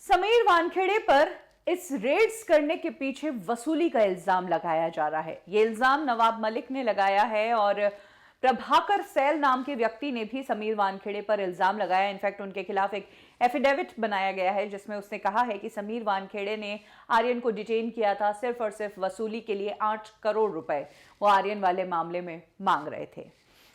समीर वानखेड़े पर इस रेड्स करने के पीछे वसूली का इल्जाम लगाया जा रहा है। यह इल्जाम नवाब मलिक ने लगाया है और प्रभाकर सैल नाम के व्यक्ति ने भी समीर वानखेड़े पर इल्जाम लगाया। इनफैक्ट उनके खिलाफ एक एफिडेविट बनाया गया है जिसमें उसने कहा है कि समीर वानखेड़े ने आर्यन को डिटेन किया था सिर्फ और सिर्फ वसूली के लिए 8 करोड़ रुपए वो आर्यन वाले मामले में मांग रहे थे।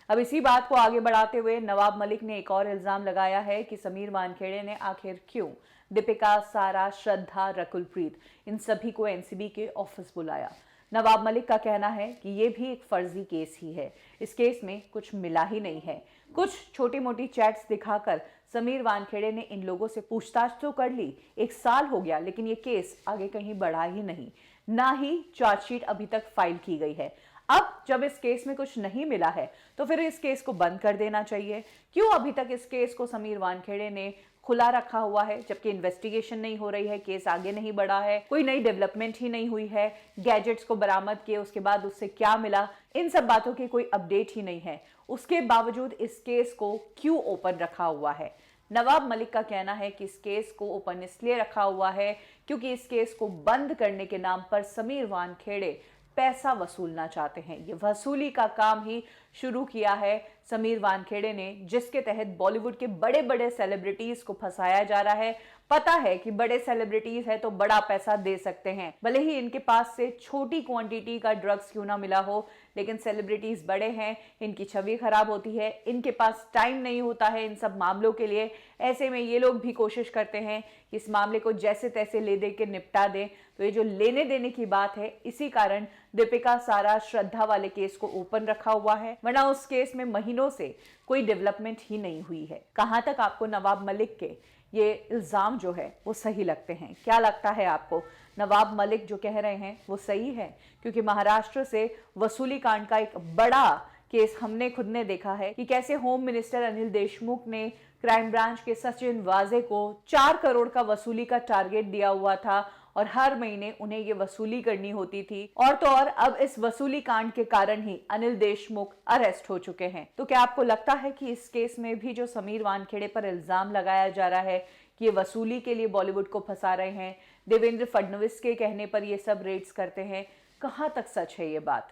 अब इसी बात को आगे बढ़ाते हुए नवाब मलिक ने एक और इल्जाम लगाया है कि समीर वानखेड़े ने आखिर क्यों दीपिका, सारा, श्रद्धा, रकुलप्रीत इन सभी को एनसीबी के ऑफिस बुलाया। नवाब मलिक का कहना है कि यह भी एक फर्जी केस ही है। इस केस में कुछ मिला ही नहीं है। कुछ छोटी मोटी चैट्स दिखाकर समीर वानखेड़े ने इन लोगों से पूछताछ तो कर ली, 1 साल हो गया, लेकिन ये केस आगे कहीं बढ़ा ही नहीं, ना ही चार्जशीट अभी तक फाइल की गई है। अब जब इस केस में कुछ नहीं मिला है तो फिर इस केस को बंद कर देना चाहिए। क्यों अभी तक इस केस को समीर वानखेड़े ने खुला रखा हुआ है जबकि इन्वेस्टिगेशन नहीं हो रही है, केस आगे नहीं बढ़ा है, कोई नई डेवलपमेंट ही नहीं हुई है, गैजेट्स को बरामद किए उसके बाद उससे क्या मिला, इन सब बातों की कोई अपडेट ही नहीं है। उसके बावजूद इस केस को क्यों ओपन रखा हुआ है? नवाब मलिक का कहना है कि इस केस को ओपन इसलिए रखा हुआ है क्योंकि इस केस को बंद करने के नाम पर समीर वानखेड़े पैसा वसूलना चाहते हैं। ये वसूली का काम ही शुरू किया है समीर वानखेड़े ने, जिसके तहत बॉलीवुड के बड़े बड़े सेलिब्रिटीज को फंसाया जा रहा है। पता है कि बड़े सेलिब्रिटीज है तो बड़ा पैसा दे सकते हैं, भले ही इनके पास से छोटी क्वांटिटी का ड्रग्स क्यों ना मिला हो, लेकिन सेलिब्रिटीज बड़े हैं, इनकी छवि खराब होती है, इनके पास टाइम नहीं होता है इन सब मामलों के लिए। ऐसे में ये लोग भी कोशिश करते हैं कि इस मामले को जैसे तैसे ले दे के निपटा दें। तो ये जो लेने देने की बात है, इसी कारण दीपिका, सारा, श्रद्धा वाले केस को ओपन रखा हुआ है, वरना उस केस में महीनों से कोई डेवलपमेंट ही नहीं हुई है। कहां तक आपको नवाब मलिक के ये इल्जाम जो है वो सही लगते हैं? क्या लगता है आपको, नवाब मलिक जो कह रहे हैं वो सही है? क्योंकि महाराष्ट्र से वसूली कांड का एक बड़ा केस हमने खुद ने देखा है कि कैसे होम मिनिस्टर अनिल देशमुख ने क्राइम ब्रांच के सचिन वाजे को 4 करोड़ का वसूली का टारगेट दिया हुआ था और हर महीने उन्हें ये वसूली करनी होती थी। और तो और अब इस वसूली कांड के कारण ही अनिल देशमुख अरेस्ट हो चुके हैं। तो क्या आपको लगता है कि इस केस में भी जो समीर वानखेड़े पर इल्जाम लगाया जा रहा है कि ये वसूली के लिए बॉलीवुड को फंसा रहे हैं, देवेंद्र फडणवीस के कहने पर ये सब रेड्स करते हैं, कहां तक सच है ये बात?